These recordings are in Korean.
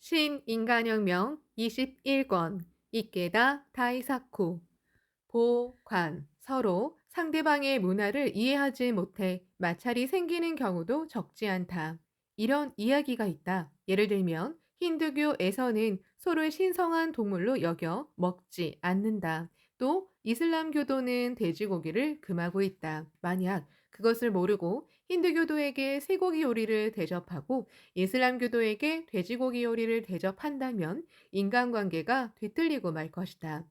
신인간혁명 21권 이케다 다이사쿠 보관 서로 상대방의 문화를 이해하지 못해 마찰이 생기는 경우도 적지 않다. 이런 이야기가 있다. 예를 들면 힌두교에서는 소를 신성한 동물로 여겨 먹지 않는다. 또 이슬람교도는 돼지고기를 금하고 있다. 만약 그것을 모르고 힌두교도에게 쇠고기 요리를 대접하고 이슬람교도에게 돼지고기 요리를 대접한다면 인간관계가 뒤틀리고 말 것이다.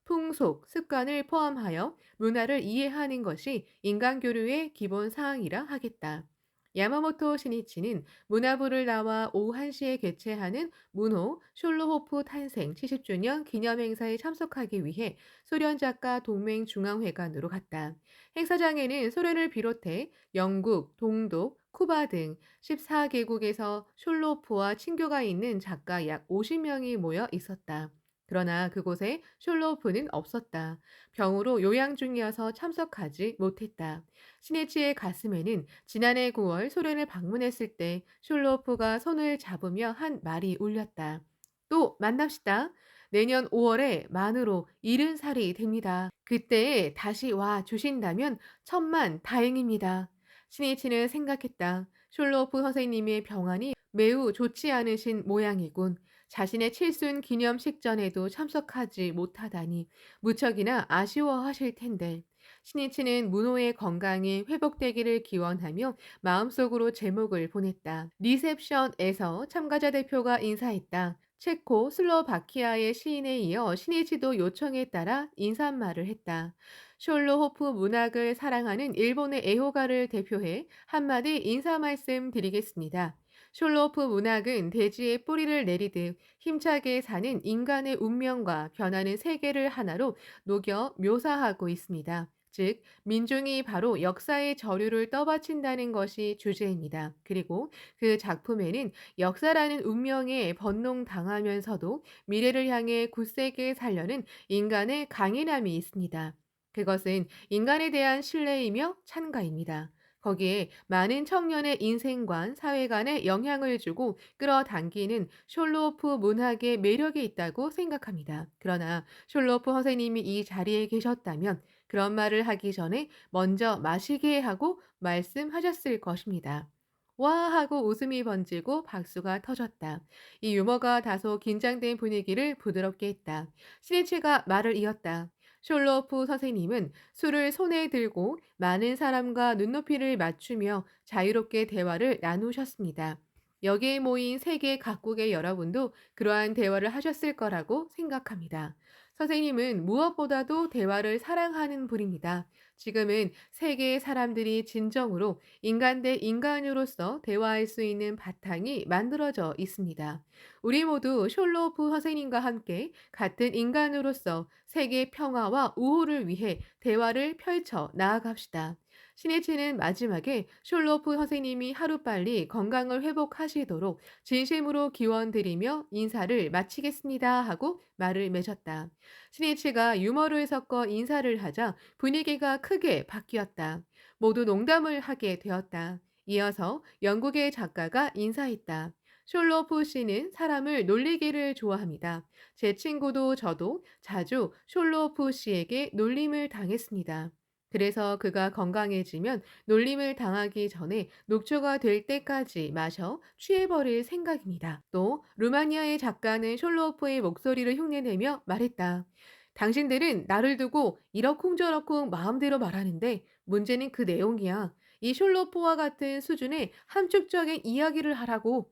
풍속, 습관을 포함하여 문화를 이해하는 것이 인간교류의 기본 사항이라 하겠다. 야마모토 시니치는 문화부를 나와 오후 1시에 개최하는 문호 숄로호프 탄생 70주년 기념행사에 참석하기 위해 소련 작가 동맹중앙회관으로 갔다. 행사장에는 소련을 비롯해 영국, 동독, 쿠바 등 14개국에서 숄로호프와 친교가 있는 작가 약 50명이 모여 있었다. 그러나 그곳에 숄로호프는 없었다. 병으로 요양 중이어서 참석하지 못했다. 시네치의 가슴에는 지난해 9월 소련을 방문했을 때 숄로호프가 손을 잡으며 한 말이 울렸다. 또 만납시다. 내년 5월에 만으로 70살이 됩니다. 그때 다시 와 주신다면 천만 다행입니다. 시네치는 생각했다. 숄로호프 선생님의 병환이 매우 좋지 않으신 모양이군. 자신의 칠순 기념식전에도 참석하지 못하다니 무척이나 아쉬워하실 텐데. 신이치는 문호의 건강이 회복되기를 기원하며 마음속으로 제목을 보냈다. 리셉션에서 참가자 대표가 인사했다. 체코 슬로바키아의 시인에 이어 신이치도 요청에 따라 인사말을 했다. 숄로호프 문학을 사랑하는 일본의 애호가를 대표해 한마디 인사 말씀 드리겠습니다. 숄로프 문학은 대지의 뿌리를 내리듯 힘차게 사는 인간의 운명과 변하는 세계를 하나로 녹여 묘사하고 있습니다. 즉, 민중이 바로 역사의 저류를 떠받친다는 것이 주제입니다. 그리고 그 작품에는 역사라는 운명에 번농당하면서도 미래를 향해 굳세게 살려는 인간의 강인함이 있습니다. 그것은 인간에 대한 신뢰이며 찬가입니다. 거기에 많은 청년의 인생관, 사회관에 영향을 주고 끌어당기는 숄로프 문학의 매력이 있다고 생각합니다. 그러나 숄로프 선생님이 이 자리에 계셨다면 그런 말을 하기 전에 먼저 마시게 하고 말씀하셨을 것입니다. 와 하고 웃음이 번지고 박수가 터졌다. 이 유머가 다소 긴장된 분위기를 부드럽게 했다. 시네치가 말을 이었다. 숄로프 선생님은 술을 손에 들고 많은 사람과 눈높이를 맞추며 자유롭게 대화를 나누셨습니다. 여기에 모인 세계 각국의 여러분도 그러한 대화를 하셨을 거라고 생각합니다. 선생님은 무엇보다도 대화를 사랑하는 분입니다. 지금은 세계의 사람들이 진정으로 인간 대 인간으로서 대화할 수 있는 바탕이 만들어져 있습니다. 우리 모두 숄로프 선생님과 함께 같은 인간으로서 세계 평화와 우호를 위해 대화를 펼쳐 나아갑시다. 신해치는 마지막에 숄로프 선생님이 하루빨리 건강을 회복하시도록 진심으로 기원드리며 인사를 마치겠습니다 하고 말을 맺었다. 신해치가 유머를 섞어 인사를 하자 분위기가 크게 바뀌었다. 모두 농담을 하게 되었다. 이어서 영국의 작가가 인사했다. 숄로프 씨는 사람을 놀리기를 좋아합니다. 제 친구도 저도 자주 숄로프 씨에게 놀림을 당했습니다. 그래서 그가 건강해지면 놀림을 당하기 전에 녹초가 될 때까지 마셔 취해버릴 생각입니다. 또 루마니아의 작가는 숄로프의 목소리를 흉내내며 말했다. 당신들은 나를 두고 이러쿵저러쿵 마음대로 말하는데 문제는 그 내용이야. 이 숄로프와 같은 수준의 함축적인 이야기를 하라고.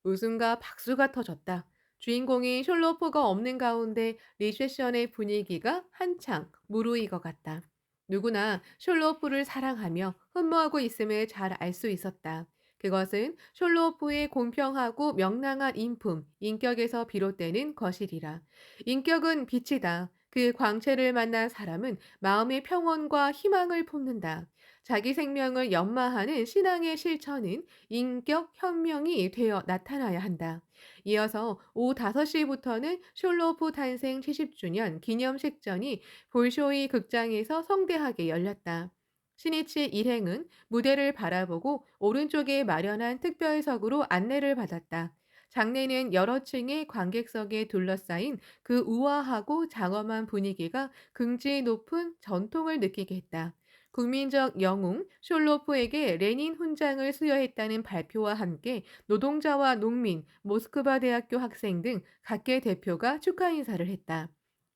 웃음과 박수가 터졌다. 주인공인 숄로프가 없는 가운데 리셉션의 분위기가 한창 무르익어갔다. 누구나 숄로프를 사랑하며 흠모하고 있음을 잘 알 수 있었다. 그것은 숄로프의 공평하고 명랑한 인품, 인격에서 비롯되는 것이리라. 인격은 빛이다. 그 광채를 만난 사람은 마음의 평온과 희망을 품는다. 자기 생명을 연마하는 신앙의 실천은 인격 혁명이 되어 나타나야 한다. 이어서 오후 5시부터는 숄로프 탄생 70주년 기념식전이 볼쇼이 극장에서 성대하게 열렸다. 시니치 일행은 무대를 바라보고 오른쪽에 마련한 특별석으로 안내를 받았다. 장내는 여러 층의 관객석에 둘러싸인 그 우아하고 장엄한 분위기가 긍지 높은 전통을 느끼게 했다. 국민적 영웅 숄로프에게 레닌 훈장을 수여했다는 발표와 함께 노동자와 농민, 모스크바 대학교 학생 등 각계 대표가 축하 인사를 했다.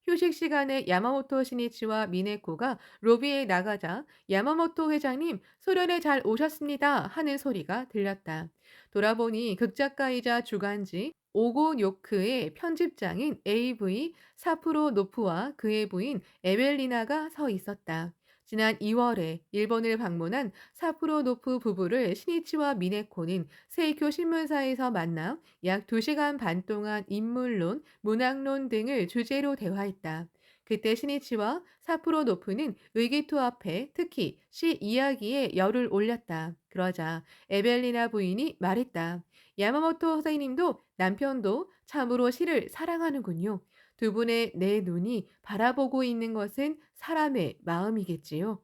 휴식 시간에 야마모토 시니치와 미네코가 로비에 나가자 야마모토 회장님, 소련에 잘 오셨습니다 하는 소리가 들렸다. 돌아보니 극작가이자 주간지 오고요크의 편집장인 AV 사프로노프와 그의 부인 에벨리나가 서 있었다. 지난 2월에 일본을 방문한 사프로노프 부부를 시니치와 미네코는 세이쿄 신문사에서 만나 약 2시간 반 동안 인물론, 문학론 등을 주제로 대화했다. 그때 시니치와 사프로노프는 의기투합해 특히 시 이야기에 열을 올렸다. 그러자 에벨리나 부인이 말했다. 야마모토 선생님도 남편도 참으로 시를 사랑하는군요. 두 분의 내 눈이 바라보고 있는 것은 사람의 마음이겠지요.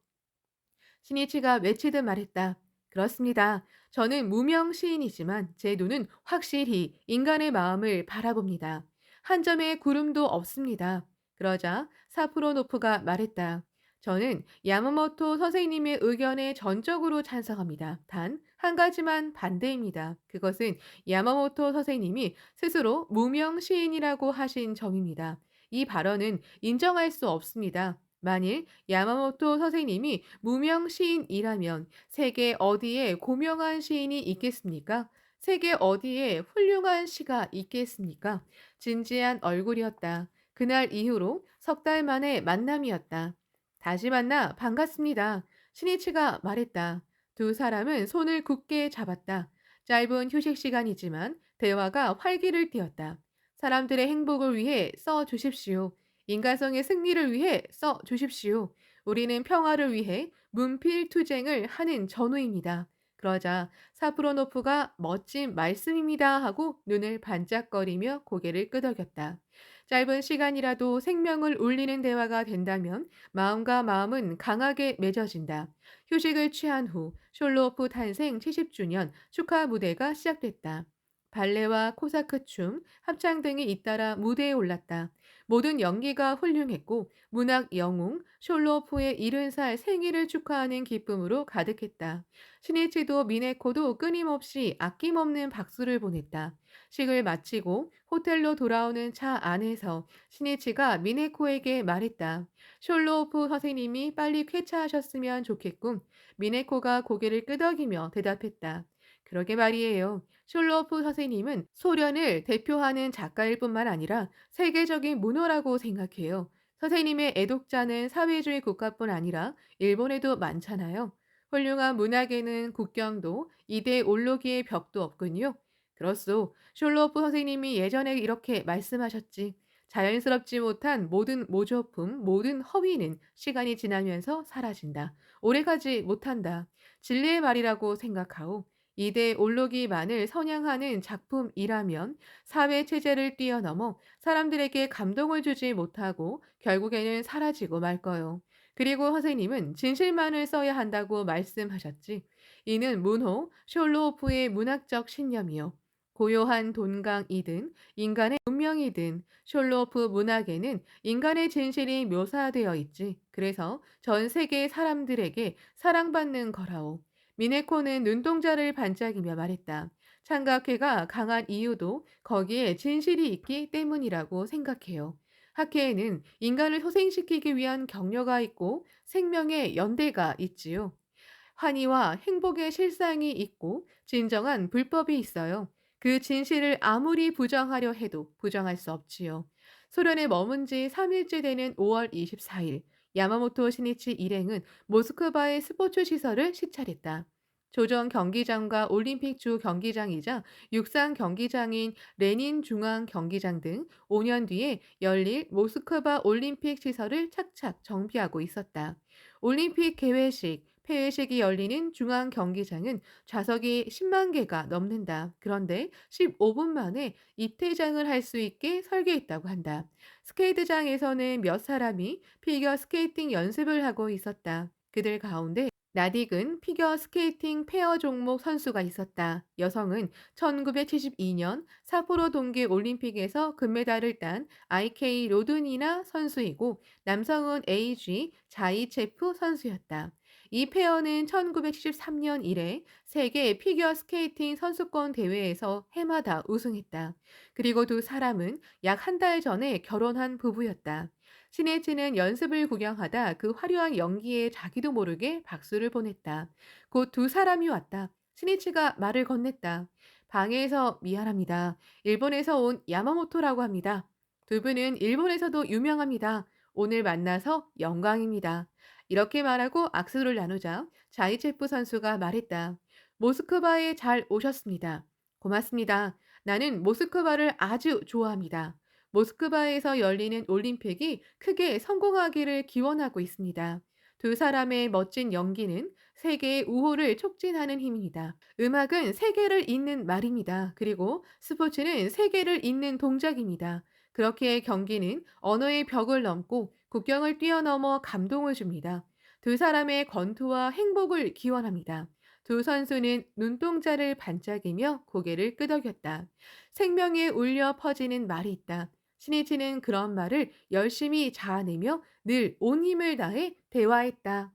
신이치가 외치듯 말했다. 그렇습니다. 저는 무명 시인이지만 제 눈은 확실히 인간의 마음을 바라봅니다. 한 점의 구름도 없습니다. 그러자 사프로노프가 말했다. 저는 야마모토 선생님의 의견에 전적으로 찬성합니다. 단 한 가지만 반대입니다. 그것은 야마모토 선생님이 스스로 무명 시인이라고 하신 점입니다. 이 발언은 인정할 수 없습니다. 만일 야마모토 선생님이 무명 시인이라면 세계 어디에 고명한 시인이 있겠습니까? 세계 어디에 훌륭한 시가 있겠습니까? 진지한 얼굴이었다. 그날 이후로 석 달 만의 만남이었다. 다시 만나 반갑습니다. 신이치가 말했다. 두 사람은 손을 굳게 잡았다. 짧은 휴식 시간이지만 대화가 활기를 띠었다. 사람들의 행복을 위해 써 주십시오. 인간성의 승리를 위해 써 주십시오. 우리는 평화를 위해 문필투쟁을 하는 전우입니다. 그러자 사프로노프가 멋진 말씀입니다 하고 눈을 반짝거리며 고개를 끄덕였다. 짧은 시간이라도 생명을 울리는 대화가 된다면 마음과 마음은 강하게 맺어진다. 휴식을 취한 후 숄로프 탄생 70주년 축하 무대가 시작됐다. 발레와 코사크 춤, 합창 등이 잇따라 무대에 올랐다. 모든 연기가 훌륭했고 문학 영웅 숄로프의 70살 생일을 축하하는 기쁨으로 가득했다. 신이치도 미네코도 끊임없이 아낌없는 박수를 보냈다. 식을 마치고 호텔로 돌아오는 차 안에서 신이치가 미네코에게 말했다. 숄로프 선생님이 빨리 쾌차하셨으면 좋겠군. 미네코가 고개를 끄덕이며 대답했다. 그러게 말이에요. 숄로프 선생님은 소련을 대표하는 작가일 뿐만 아니라 세계적인 문호라고 생각해요. 선생님의 애독자는 사회주의 국가뿐 아니라 일본에도 많잖아요. 훌륭한 문학에는 국경도 이대 올로기의 벽도 없군요. 그렇소. 숄로프 선생님이 예전에 이렇게 말씀하셨지. 자연스럽지 못한 모든 모조품, 모든 허위는 시간이 지나면서 사라진다. 오래가지 못한다. 진리의 말이라고 생각하오. 이대 올로기만을 선양하는 작품이라면 사회 체제를 뛰어넘어 사람들에게 감동을 주지 못하고 결국에는 사라지고 말 거요. 그리고 선생님은 진실만을 써야 한다고 말씀하셨지. 이는 문호 숄로오프의 문학적 신념이요. 고요한 돈강이든 인간의 운명이든 숄로오프 문학에는 인간의 진실이 묘사되어 있지. 그래서 전 세계 사람들에게 사랑받는 거라오. 미네코는 눈동자를 반짝이며 말했다. 창각회가 강한 이유도 거기에 진실이 있기 때문이라고 생각해요. 학회에는 인간을 소생시키기 위한 격려가 있고 생명의 연대가 있지요. 환희와 행복의 실상이 있고 진정한 불법이 있어요. 그 진실을 아무리 부정하려 해도 부정할 수 없지요. 소련에 머문 지 3일째 되는 5월 24일, 야마모토 시니치 일행은 모스크바의 스포츠 시설을 시찰했다. 조정 경기장과 올림픽 주 경기장이자 육상 경기장인 레닌 중앙 경기장 등 5년 뒤에 열릴 모스크바 올림픽 시설을 착착 정비하고 있었다. 올림픽 개회식, 폐회식이 열리는 중앙 경기장은 좌석이 10만 개가 넘는다. 그런데 15분 만에 입퇴장을 할 수 있게 설계했다고 한다. 스케이트장에서는 몇 사람이 피겨 스케이팅 연습을 하고 있었다. 그들 가운데 나딕은 피겨 스케이팅 페어 종목 선수가 있었다. 여성은 1972년 삿포로 동계 올림픽에서 금메달을 딴 IK 로드니나 선수이고 남성은 AG 자이체프 선수였다. 이 페어는 1973년 이래 세계 피겨 스케이팅 선수권 대회에서 해마다 우승했다. 그리고 두 사람은 약 한 달 전에 결혼한 부부였다. 신해치는 연습을 구경하다 그 화려한 연기에 자기도 모르게 박수를 보냈다. 곧 두 사람이 왔다. 신해치가 말을 건넸다. 방에서 미안합니다. 일본에서 온 야마모토라고 합니다. 두 분은 일본에서도 유명합니다. 오늘 만나서 영광입니다. 이렇게 말하고 악수를 나누자 자이체프 선수가 말했다. 모스크바에 잘 오셨습니다. 고맙습니다. 나는 모스크바를 아주 좋아합니다. 모스크바에서 열리는 올림픽이 크게 성공하기를 기원하고 있습니다. 두 사람의 멋진 연기는 세계의 우호를 촉진하는 힘입니다. 음악은 세계를 잇는 말입니다. 그리고 스포츠는 세계를 잇는 동작입니다. 그렇게 경기는 언어의 벽을 넘고 국경을 뛰어넘어 감동을 줍니다. 두 사람의 건투와 행복을 기원합니다. 두 선수는 눈동자를 반짝이며 고개를 끄덕였다. 생명에 울려 퍼지는 말이 있다. 신이치는 그런 말을 열심히 자아내며 늘 온 힘을 다해 대화했다.